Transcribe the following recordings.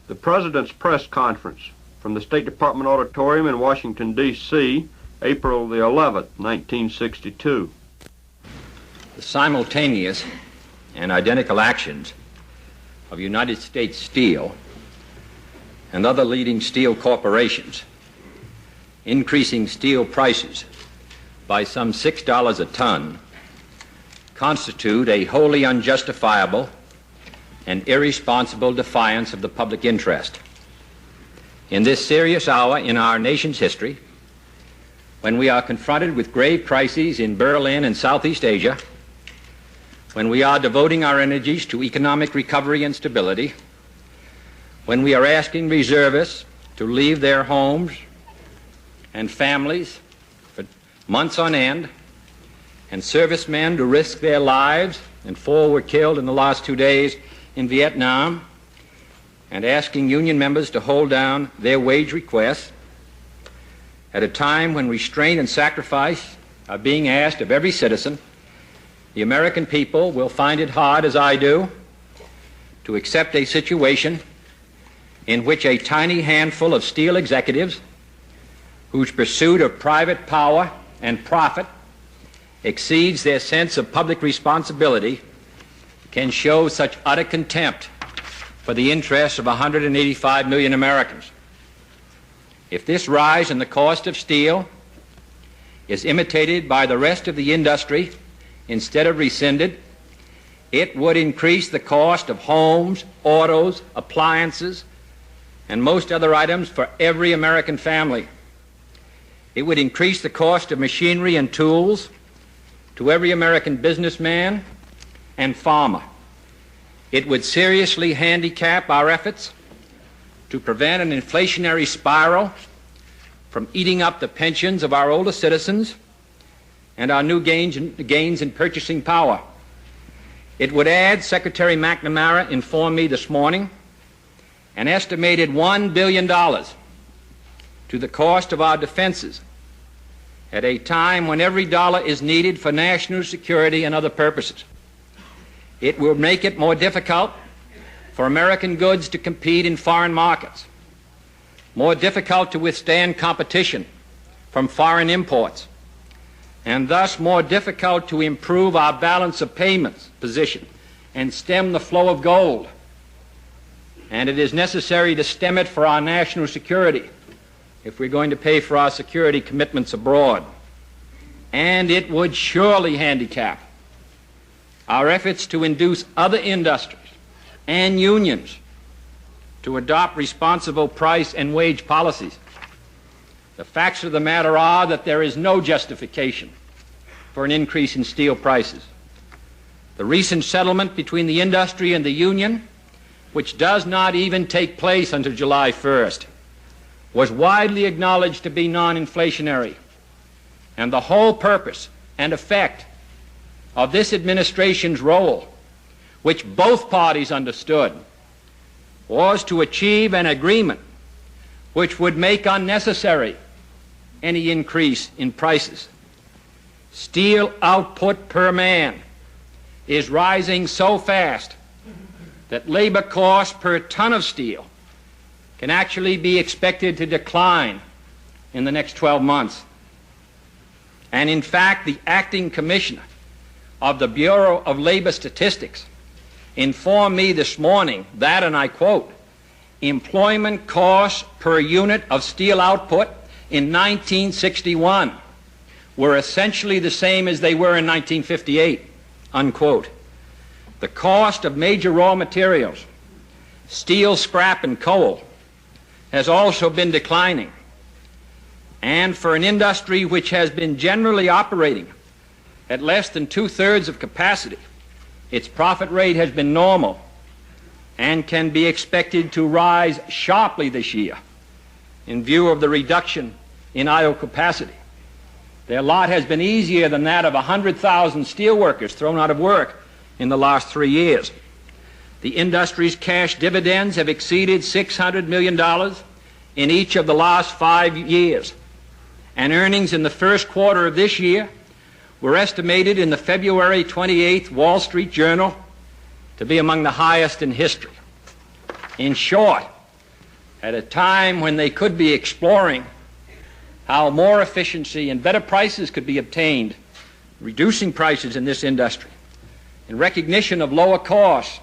The President's Press Conference from the State Department Auditorium in Washington, D.C., April the 11th, 1962. The simultaneous and identical actions of United States Steel and other leading steel corporations increasing steel prices by some $6 a ton constitute a wholly unjustifiable and irresponsible defiance of the public interest. In this serious hour in our nation's history, when we are confronted with grave crises in Berlin and Southeast Asia, when we are devoting our energies to economic recovery and stability, when we are asking reservists to leave their homes and families for months on end, and servicemen to risk their lives, and 4 were killed in the last 2 days in Vietnam, and asking union members to hold down their wage requests, at a time when restraint and sacrifice are being asked of every citizen, the American people will find it hard, as I do, to accept a situation in which a tiny handful of steel executives, whose pursuit of private power and profit exceeds their sense of public responsibility, can show such utter contempt for the interests of 185 million Americans. If this rise in the cost of steel is imitated by the rest of the industry instead of rescinded, it would increase the cost of homes, autos, appliances, and most other items for every American family. It would increase the cost of machinery and tools to every American businessman and farmer. It would seriously handicap our efforts to prevent an inflationary spiral from eating up the pensions of our older citizens and our new gains in purchasing power. It would add, Secretary McNamara informed me this morning, an estimated $1 billion to the cost of our defenses at a time when every dollar is needed for national security and other purposes. It will make it more difficult for American goods to compete in foreign markets, more difficult to withstand competition from foreign imports, and thus more difficult to improve our balance of payments position and stem the flow of gold. And it is necessary to stem it for our national security if we're going to pay for our security commitments abroad. And it would surely handicap our efforts to induce other industries and unions to adopt responsible price and wage policies. The facts of the matter are that there is no justification for an increase in steel prices. The recent settlement between the industry and the union, which does not even take place until July 1st, was widely acknowledged to be non-inflationary. And the whole purpose and effect of this administration's role, which both parties understood, was to achieve an agreement which would make unnecessary any increase in prices. Steel output per man is rising so fast that labor costs per ton of steel can actually be expected to decline in the next 12 months. And in fact, the acting commissioner of the Bureau of Labor Statistics informed me this morning that, and I quote, employment costs per unit of steel output in 1961 were essentially the same as they were in 1958, unquote. The cost of major raw materials, steel, scrap, and coal, has also been declining. And for an industry which has been generally operating at less than 2/3 of capacity, its profit rate has been normal and can be expected to rise sharply this year in view of the reduction in idle capacity. Their lot has been easier than that of 100,000 steelworkers thrown out of work in the last 3 years. The industry's cash dividends have exceeded $600 million in each of the last 5 years, and earnings in the first quarter of this year were estimated in the February 28th Wall Street Journal to be among the highest in history. In short, at a time when they could be exploring how more efficiency and better prices could be obtained, reducing prices in this industry, in recognition of lower costs,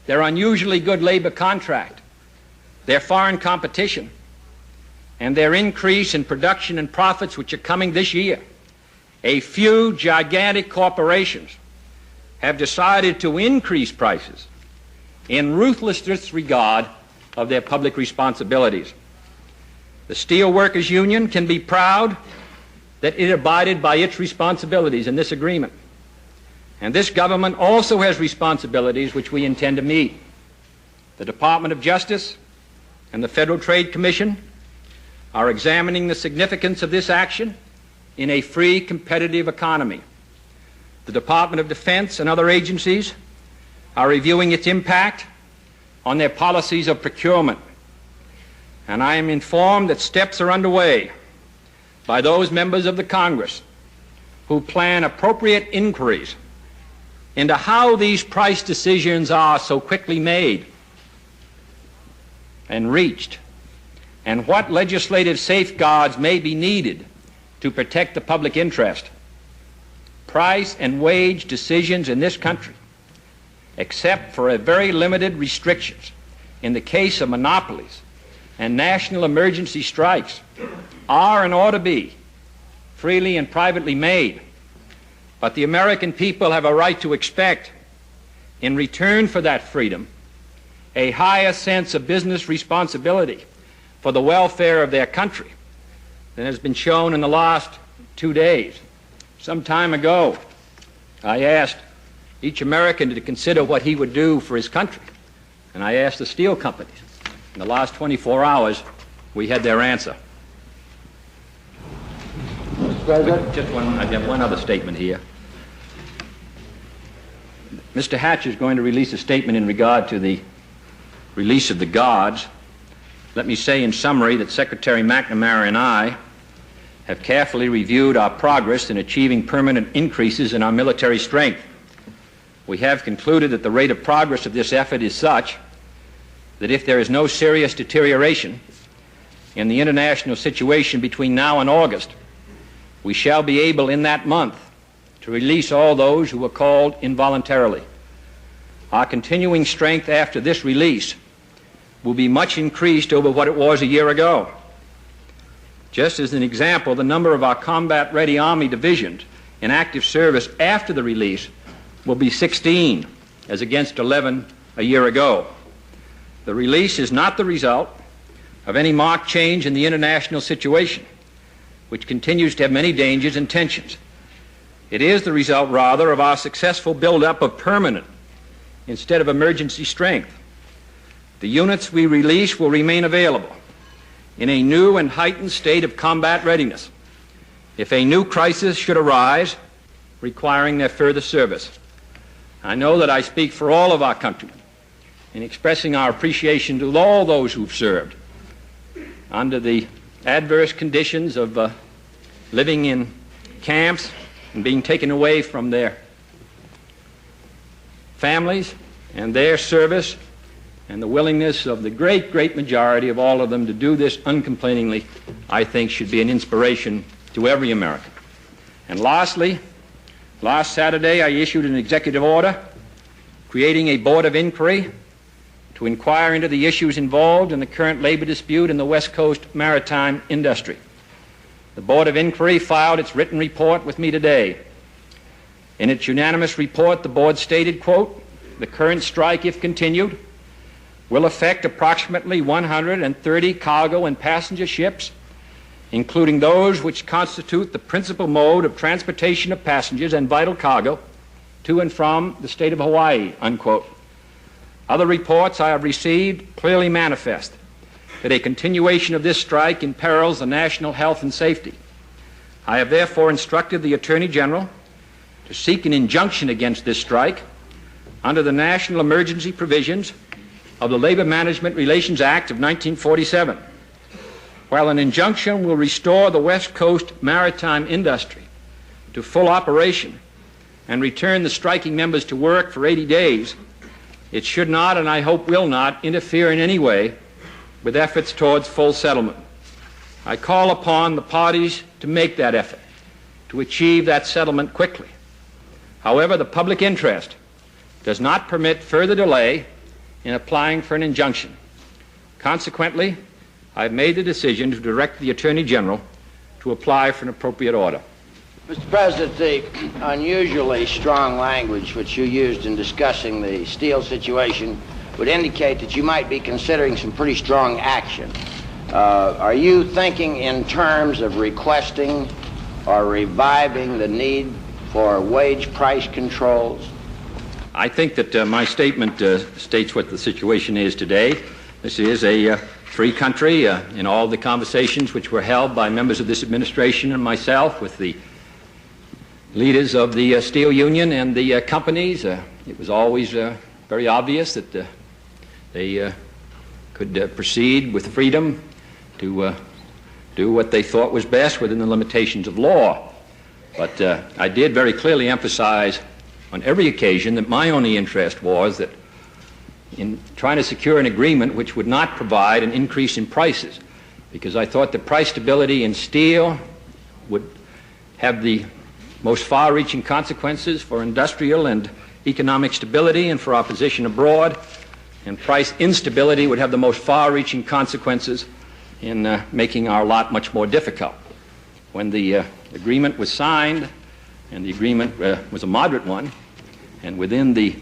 their unusually good labor contract, their foreign competition, and their increase in production and profits which are coming this year, a few gigantic corporations have decided to increase prices in ruthless disregard of their public responsibilities. The Steel Workers Union can be proud that it abided by its responsibilities in this agreement. And this government also has responsibilities which we intend to meet. The Department of Justice and the Federal Trade Commission are examining the significance of this action in a free, competitive economy. The Department of Defense and other agencies are reviewing its impact on their policies of procurement. And I am informed that steps are underway by those members of the Congress who plan appropriate inquiries into how these price decisions are so quickly made and reached, and what legislative safeguards may be needed to protect the public interest. Price and wage decisions in this country, except for a very limited restrictions in the case of monopolies and national emergency strikes, are and ought to be freely and privately made. But the American people have a right to expect, in return for that freedom, a higher sense of business responsibility for the welfare of their country than has been shown in the last 2 days. Some time ago, I asked each American to consider what he would do for his country, and I asked the steel companies. In the last 24 hours, we had their answer. Just I have one other statement here. Mr. Hatch is going to release a statement in regard to the release of the guards. Let me say in summary that Secretary McNamara and I have carefully reviewed our progress in achieving permanent increases in our military strength. We have concluded that the rate of progress of this effort is such that if there is no serious deterioration in the international situation between now and August, we shall be able in that month to release all those who were called involuntarily. Our continuing strength after this release will be much increased over what it was a year ago. Just as an example, the number of our combat-ready Army divisions in active service after the release will be 16, as against 11 a year ago. The release is not the result of any marked change in the international situation, which continues to have many dangers and tensions. It is the result, rather, of our successful buildup of permanent instead of emergency strength. The units we release will remain available in a new and heightened state of combat readiness if a new crisis should arise requiring their further service. I know that I speak for all of our countrymen in expressing our appreciation to all those who've served under the adverse conditions of living in camps and being taken away from their families and their service, and the willingness of the great, great majority of all of them to do this uncomplainingly, I think should be an inspiration to every American. And lastly, last Saturday I issued an executive order creating a board of inquiry to inquire into the issues involved in the current labor dispute in the West Coast maritime industry. The Board of Inquiry filed its written report with me today. In its unanimous report, the board stated, quote, "The current strike, if continued, will affect approximately 130 cargo and passenger ships, including those which constitute the principal mode of transportation of passengers and vital cargo to and from the state of Hawaii," unquote. Other reports I have received clearly manifest that a continuation of this strike imperils the national health and safety. I have therefore instructed the Attorney General to seek an injunction against this strike under the national emergency provisions of the Labor Management Relations Act of 1947. While an injunction will restore the West Coast maritime industry to full operation and return the striking members to work for 80 days, it should not, and I hope will not, interfere in any way with efforts towards full settlement. I call upon the parties to make that effort, to achieve that settlement quickly. However, the public interest does not permit further delay in applying for an injunction. Consequently, I have made the decision to direct the Attorney General to apply for an appropriate order. Mr. President, the unusually strong language which you used in discussing the steel situation would indicate that you might be considering some pretty strong action. Are you thinking in terms of requesting or reviving the need for wage price controls? I think that my statement states what the situation is today. This is a free country. In all the conversations which were held by members of this administration and myself with the leaders of the steel union and the companies, it was always very obvious that they could proceed with freedom to do what they thought was best within the limitations of law. But I did very clearly emphasize on every occasion that my only interest was that in trying to secure an agreement which would not provide an increase in prices, because I thought that price stability in steel would have the most far-reaching consequences for industrial and economic stability and for our position abroad, and price instability would have the most far-reaching consequences in making our lot much more difficult. When the agreement was signed, and the agreement was a moderate one, and within the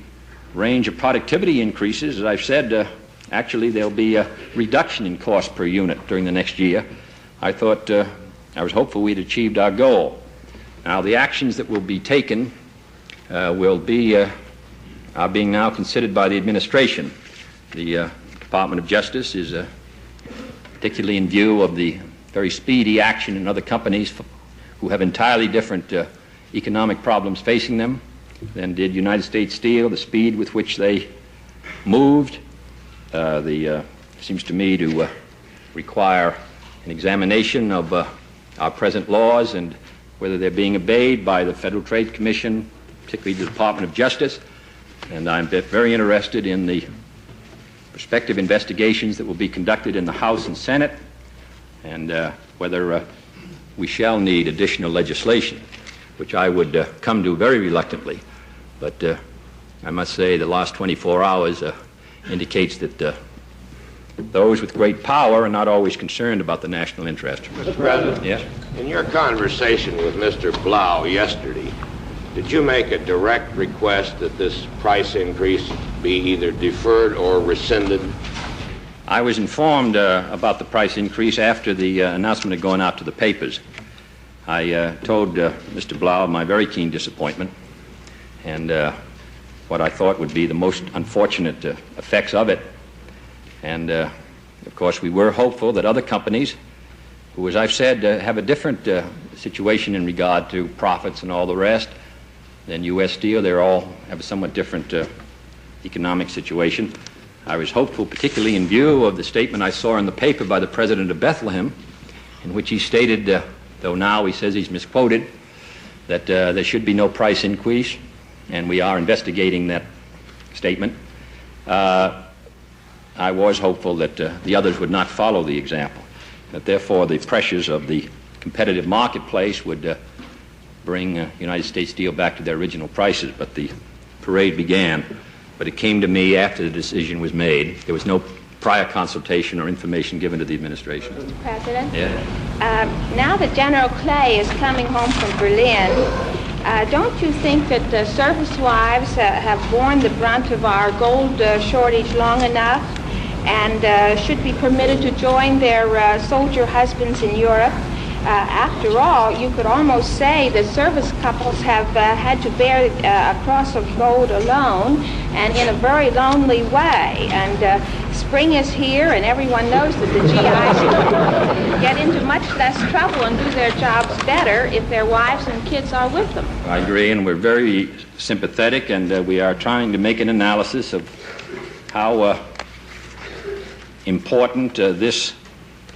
range of productivity increases, as I've said, actually there'll be a reduction in cost per unit during the next year. I thought, I was hopeful we'd achieved our goal. Now, the actions that will be taken are being now considered by the administration. The Department of Justice is particularly in view of the very speedy action in other companies who have entirely different economic problems facing them than did United States Steel, the speed with which they moved seems to me to require an examination of our present laws and whether they're being obeyed by the Federal Trade Commission, particularly the Department of Justice. And I'm very interested in the prospective investigations that will be conducted in the House and Senate, and whether we shall need additional legislation, which I would come to very reluctantly. But I must say the last 24 hours indicates that those with great power are not always concerned about the national interest. Mr. President, yes? In your conversation with Mr. Blau yesterday, did you make a direct request that this price increase be either deferred or rescinded? I was informed about the price increase after the announcement had gone out to the papers. I told Mr. Blau my very keen disappointment and what I thought would be the most unfortunate effects of it. And, of course, we were hopeful that other companies, who, as I've said, have a different situation in regard to profits and all the rest than U.S. Steel. They all have a somewhat different economic situation. I was hopeful, particularly in view of the statement I saw in the paper by the president of Bethlehem, in which he stated, though now he says he's misquoted, that there should be no price increase, and we are investigating that statement. I was hopeful that the others would not follow the example, that therefore the pressures of the competitive marketplace would bring United States Steel back to their original prices. But the parade began. But it came to me after the decision was made. There was no prior consultation or information given to the administration. Mr. President? Yeah. Now that General Clay is coming home from Berlin, don't you think that the service wives have borne the brunt of our gold shortage long enough and should be permitted to join their soldier husbands in Europe? After all, you could almost say that service couples have had to bear a cross of gold alone and in a very lonely way. And spring is here, and everyone knows that the GIs get into much less trouble and do their jobs better if their wives and kids are with them. I agree, and we're very sympathetic, and we are trying to make an analysis of how important this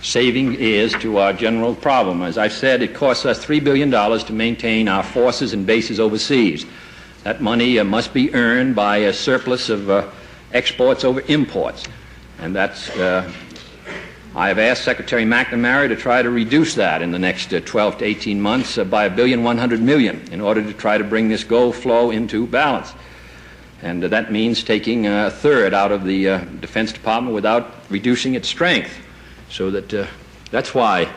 saving is to our general problem. As I've said, it costs us $3 billion to maintain our forces and bases overseas. That money must be earned by a surplus of exports over imports. And that's I have asked Secretary McNamara to try to reduce that in the next 12 to 18 months by $1.1 billion in order to try to bring this gold flow into balance. And that means taking a third out of the Defense Department without reducing its strength. So that that's why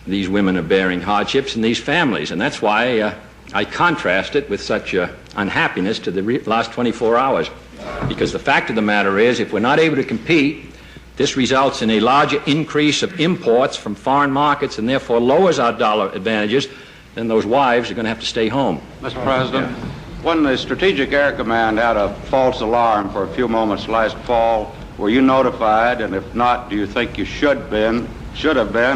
these women are bearing hardships and these families. And that's why I contrast it with such unhappiness to the last 24 hours. Because the fact of the matter is, if we're not able to compete, this results in a larger increase of imports from foreign markets and therefore lowers our dollar advantages. Then those wives are going to have to stay home. Mr. President, when the Strategic Air Command had a false alarm for a few moments last fall, were you notified? And if not, do you think you should have been,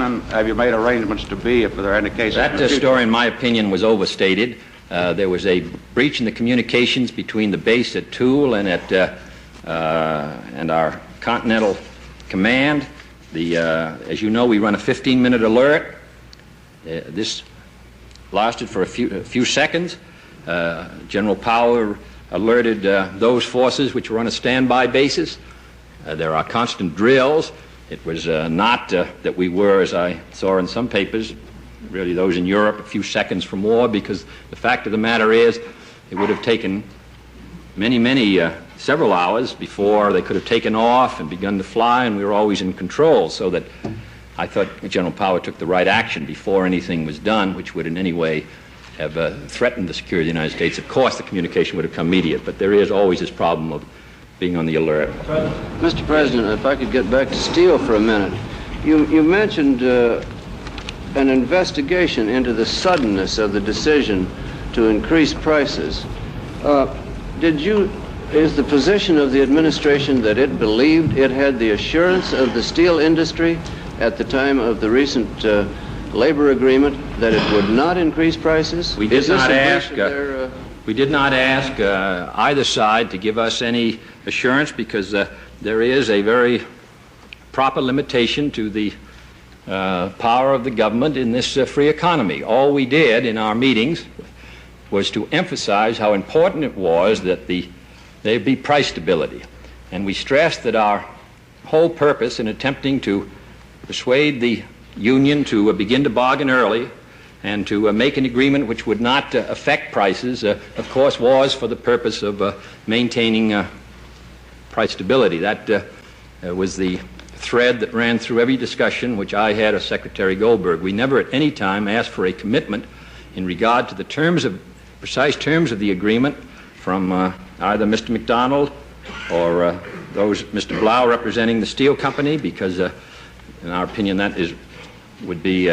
and have you made arrangements to be if there are any cases? That story, in my opinion, was overstated. There was a breach in the communications between the base at Toul and our Continental Command. As you know, we run a 15-minute alert. This lasted for a few seconds. General Power alerted those forces which were on a standby basis. There are constant drills. It was not that we were, as I saw in some papers, really those in Europe, a few seconds from war, because the fact of the matter is it would have taken several hours before they could have taken off and begun to fly, and we were always in control, so that I thought General Power took the right action before anything was done, which would in any way have threatened the security of the United States. Of course, the communication would have come immediate, but there is always this problem of being on the alert. Mr. President, if I could get back to steel for a minute. You mentioned an investigation into the suddenness of the decision to increase prices. Is the position of the administration that it believed it had the assurance of the steel industry at the time of the recent labor agreement that it would not increase prices? We did not ask either side to give us any assurance, because there is a very proper limitation to the power of the government in this free economy. All we did in our meetings was to emphasize how important it was that there be price stability. And we stressed that our whole purpose in attempting to persuade the union to begin to bargain early and to make an agreement which would not affect prices, of course, was for the purpose of maintaining price stability. That was the thread that ran through every discussion which I had with Secretary Goldberg. We never at any time asked for a commitment in regard to the precise terms of the agreement from either Mr. McDonald or those Mr. Blau representing the steel company, because in our opinion that would be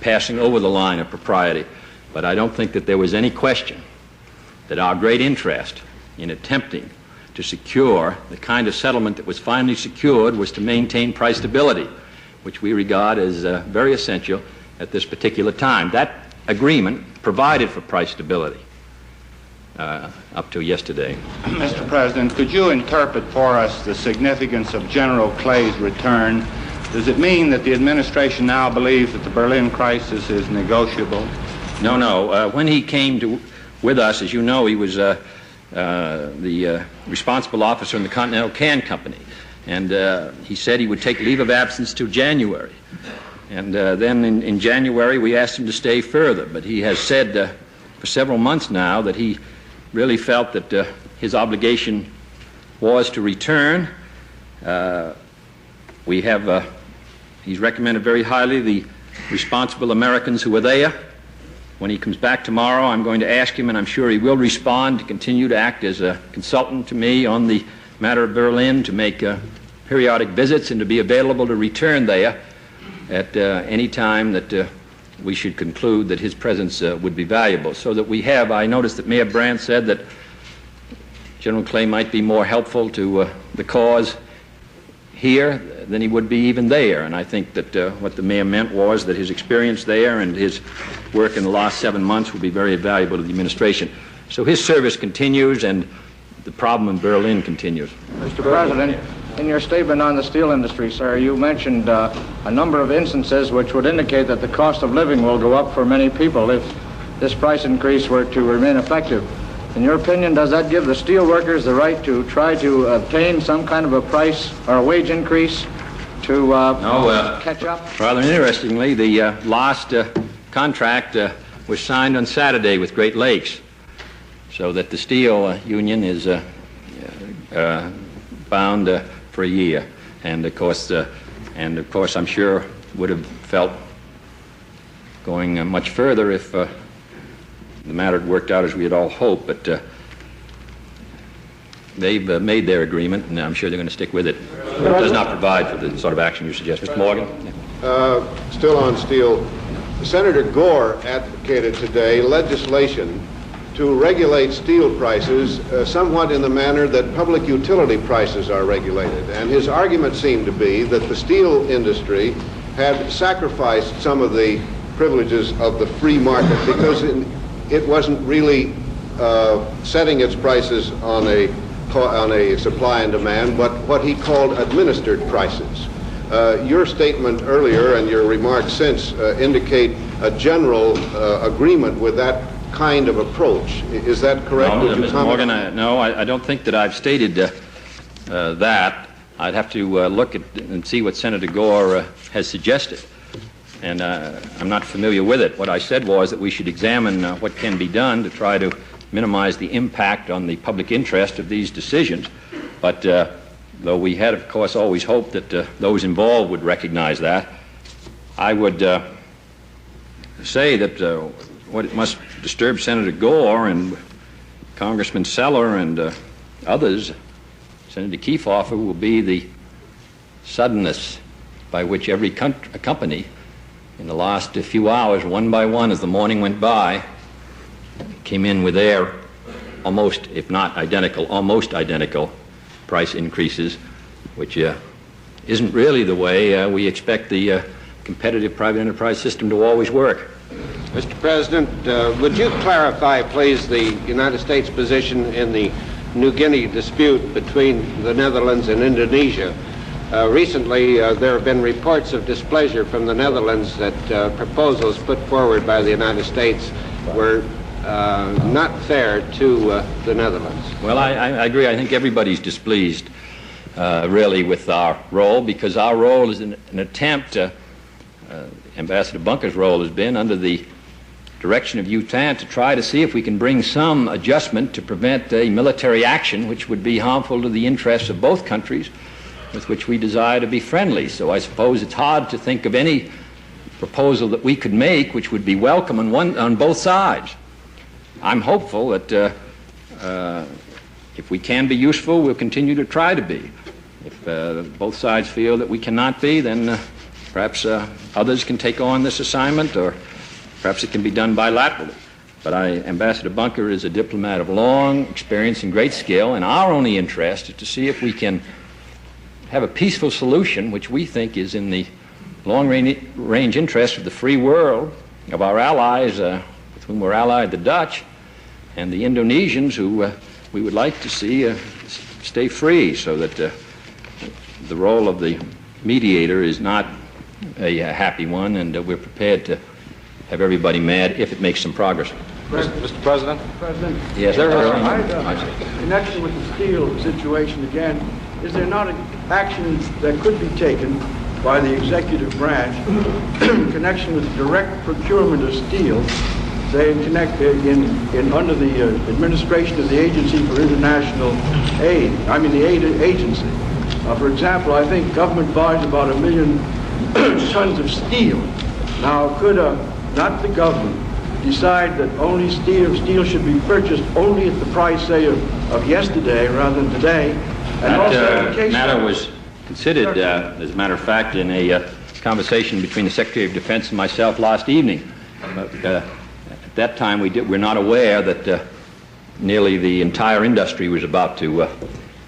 passing over the line of propriety. But I don't think that there was any question that our great interest in attempting to secure the kind of settlement that was finally secured was to maintain price stability, which we regard as very essential at this particular time. That agreement provided for price stability up to yesterday. Mr. President, could you interpret for us the significance of General Clay's return? Does it mean that the administration now believes that the Berlin crisis is negotiable? No. When he came with us, as you know, he was the responsible officer in the Continental Can Company. And he said he would take leave of absence till January. And then in January, we asked him to stay further. But he has said for several months now that he really felt that his obligation was to return. He's recommended very highly the responsible Americans who were there. When he comes back tomorrow, I'm going to ask him, and I'm sure he will respond, to continue to act as a consultant to me on the matter of Berlin, to make periodic visits, and to be available to return there at any time that we should conclude that his presence would be valuable. So that I noticed that Mayor Brandt said that General Clay might be more helpful to the cause here than he would be even there. And I think that what the mayor meant was that his experience there and his work in the last 7 months would be very valuable to the administration. So his service continues, and the problem in Berlin continues. Mr. President, in your statement on the steel industry, sir, you mentioned a number of instances which would indicate that the cost of living will go up for many people if this price increase were to remain effective. In your opinion, does that give the steel workers the right to try to obtain some kind of a price or a wage increase to catch up? Rather interestingly, the last contract was signed on Saturday with Great Lakes, so that the steel union is bound for a year, and of course, I'm sure would have felt going much further if the matter had worked out as we had all hoped, but they've made their agreement, and I'm sure they're going to stick with it. It does not provide for the sort of action you suggest. Mr. Morgan? Still on steel, Senator Gore advocated today legislation to regulate steel prices somewhat in the manner that public utility prices are regulated. And his argument seemed to be that the steel industry had sacrificed some of the privileges of the free market because it wasn't really setting its prices on a supply and demand, but what he called administered prices. Your statement earlier and your remarks since indicate a general agreement with that kind of approach. Is that correct? No, Mr. Morgan, I don't think that I've stated that. I'd have to look at and see what Senator Gore has suggested. And I'm not familiar with it. What I said was that we should examine what can be done to try to minimize the impact on the public interest of these decisions. But though we had, of course, always hoped that those involved would recognize that, I would say that what it must disturb Senator Gore and Congressman Seller and others, Senator Kefauver, will be the suddenness by which every company in the last few hours, one by one, as the morning went by, came in with their almost, if not identical, almost identical price increases, which isn't really the way we expect the competitive private enterprise system to always work. Mr. President, would you clarify, please, the United States position in the New Guinea dispute between the Netherlands and Indonesia? Recently, there have been reports of displeasure from the Netherlands that proposals put forward by the United States were not fair to the Netherlands. Well, I agree. I think everybody's displeased, really, with our role, because our role is an attempt, Ambassador Bunker's role has been, under the direction of UTAN, to try to see if we can bring some adjustment to prevent a military action which would be harmful to the interests of both countries with which we desire to be friendly. So I suppose it's hard to think of any proposal that we could make which would be welcome on both sides. I'm hopeful that if we can be useful, we'll continue to try to be. If both sides feel that we cannot be, then perhaps others can take on this assignment, or perhaps it can be done bilaterally. But Ambassador Bunker is a diplomat of long experience and great skill, and our only interest is to see if we can have a peaceful solution which we think is in the long-range interest of the free world, of our allies with whom we're allied, the Dutch, and the Indonesians, who we would like to see stay free, so that the role of the mediator is not a happy one, and we're prepared to have everybody mad if it makes some progress. Mr. President? President? Yes, sir. In connection with the steel situation again, is there not actions that could be taken by the executive branch in connection with direct procurement of steel, say under the administration of the Agency for International Aid, the aid agency? For example, I think government buys about 1 million tons of steel. Now, could not the government decide that only steel should be purchased only at the price, say, of yesterday rather than today? And that matter was considered, as a matter of fact, in a conversation between the Secretary of Defense and myself last evening. But, at that time, we're not aware that nearly the entire industry was about to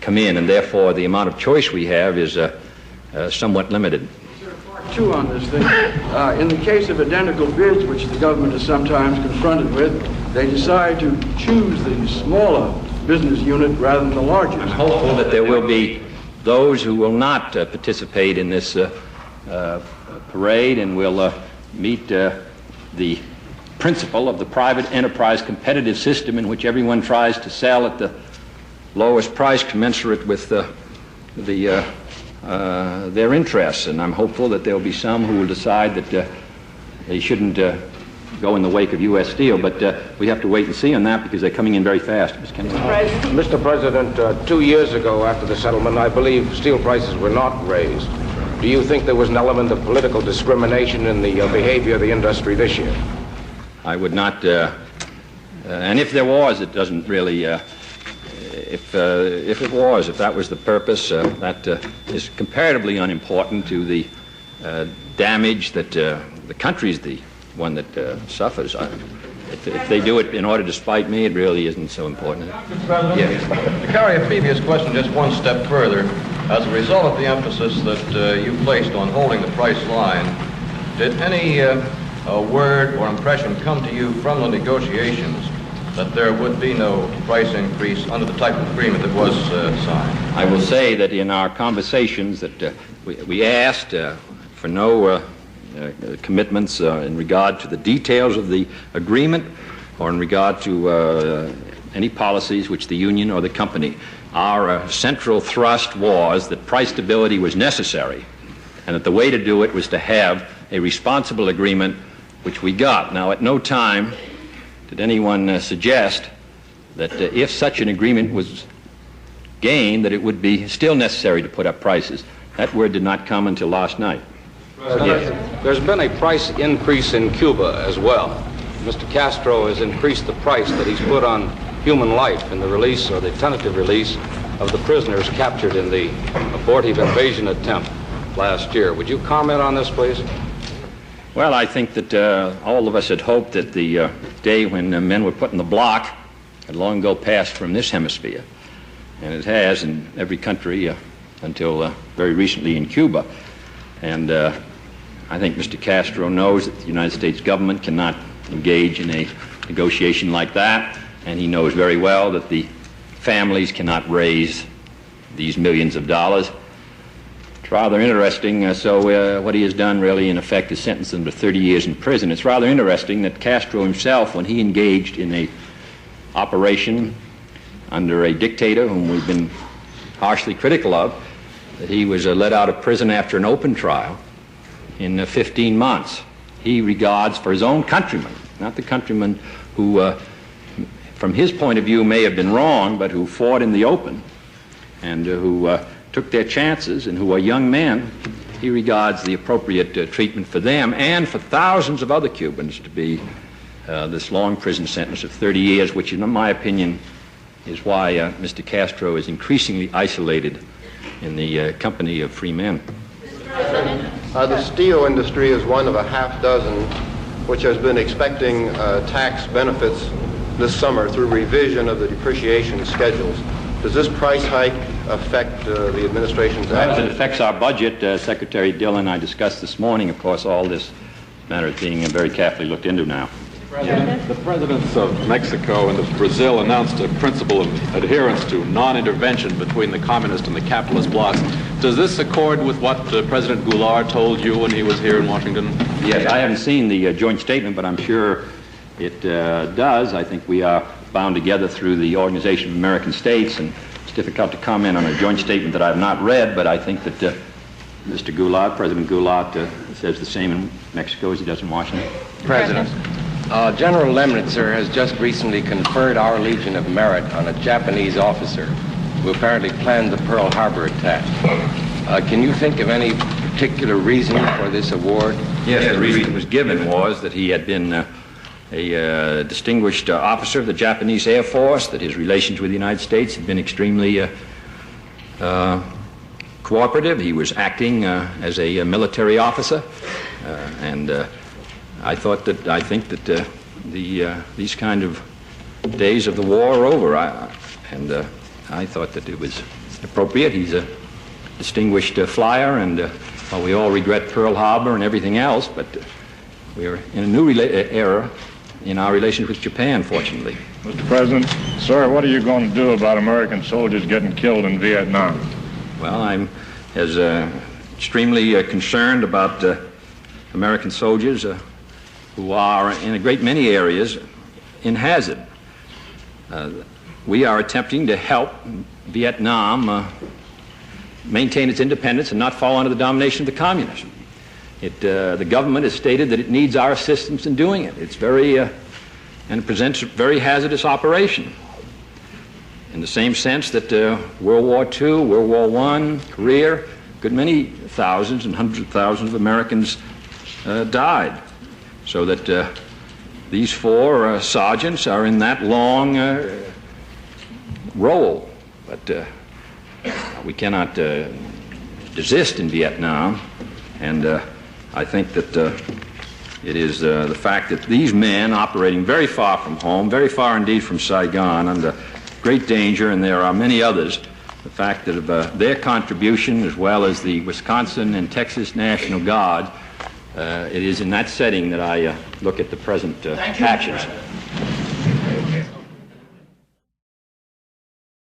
come in, and therefore the amount of choice we have is somewhat limited. Part two on this thing. In the case of identical bids, which the government is sometimes confronted with, they decide to choose the smaller business unit rather than the largest. I'm hopeful that there will be those who will not participate in this parade and will meet the principle of the private enterprise competitive system, in which everyone tries to sell at the lowest price commensurate with the their interests, and I'm hopeful that there'll be some who will decide that they shouldn't go in the wake of U.S. Steel, but we have to wait and see on that because they're coming in very fast. Mr. President, 2 years ago after the settlement, I believe steel prices were not raised. Do you think there was an element of political discrimination in the behavior of the industry this year? I would not, and if there was, it doesn't really, if that was the purpose, that is comparatively unimportant to the damage that the country's the one that suffers. If they do it in order to spite me, it really isn't so important. Mr. President, yes. To carry a previous question just one step further, as a result of the emphasis that you placed on holding the price line, did any word or impression come to you from the negotiations that there would be no price increase under the type of agreement that was signed? I will say that in our conversations that we asked for no commitments in regard to the details of the agreement or in regard to any policies which the union or the company. Our central thrust was that price stability was necessary and that the way to do it was to have a responsible agreement, which we got. Now, at no time did anyone suggest that if such an agreement was gained, that it would be still necessary to put up prices. That word did not come until last night. Yes. There's been a price increase in Cuba as well. Mr. Castro has increased the price that he's put on human life in the release or the tentative release of the prisoners captured in the abortive invasion attempt last year. Would you comment on this, please? Well, I think that all of us had hoped that the day when men were put in the block had long ago passed from this hemisphere. And it has in every country until very recently in Cuba. And I think Mr. Castro knows that the United States government cannot engage in a negotiation like that, and he knows very well that the families cannot raise these millions of dollars. It's rather interesting. So what he has done really, in effect, is sentence them to 30 years in prison. It's rather interesting that Castro himself, when he engaged in a operation under a dictator whom we've been harshly critical of, that he was let out of prison after an open trial in 15 months. He regards for his own countrymen, not the countrymen who, from his point of view, may have been wrong, but who fought in the open and who took their chances and who are young men, he regards the appropriate treatment for them and for thousands of other Cubans to be this long prison sentence of 30 years, which in my opinion is why Mr. Castro is increasingly isolated in the company of free men. The steel industry is one of a half dozen which has been expecting tax benefits this summer through revision of the depreciation schedules. Does this price hike affect the administration's action? It affects our budget. Secretary Dillon and I discussed this morning. Of course, all this matter is being very carefully looked into now. The presidents of Mexico and of Brazil announced a principle of adherence to non-intervention between the communist and the capitalist blocs. Does this accord with what President Goulart told you when he was here in Washington? Yes, I haven't seen the joint statement, but I'm sure it does. I think we are bound together through the Organization of American States, and it's difficult to comment on a joint statement that I have not read, but I think that Mr. Goulart, President Goulart, says the same in Mexico as he does in Washington. President. General Lemnitzer has just recently conferred our Legion of Merit on a Japanese officer who apparently planned the Pearl Harbor attack. Can you think of any particular reason for this award? Yes, the reason it was given was that he had been a distinguished officer of the Japanese Air Force, that his relations with the United States had been extremely cooperative. He was acting as a military officer, and I think that these kind of days of the war are over, I thought that it was appropriate. He's a distinguished flyer, and well, we all regret Pearl Harbor and everything else, but we are in a new era in our relations with Japan, fortunately. Mr. President, sir, what are you going to do about American soldiers getting killed in Vietnam? Well, I'm as extremely concerned about American soldiers who are in a great many areas in hazard. We are attempting to help Vietnam maintain its independence and not fall under the domination of the communists. The government has stated that it needs our assistance in doing it. It's and it presents a very hazardous operation in the same sense that World War II, World War I, Korea, a good many thousands and hundreds of thousands of Americans died. So that these four sergeants are in that long role. But we cannot desist in Vietnam, and I think that it is the fact that these men operating very far from home, very far indeed from Saigon, under great danger, and there are many others, the fact that of their contribution, as well as the Wisconsin and Texas National Guard, it is in that setting that I look at the present actions.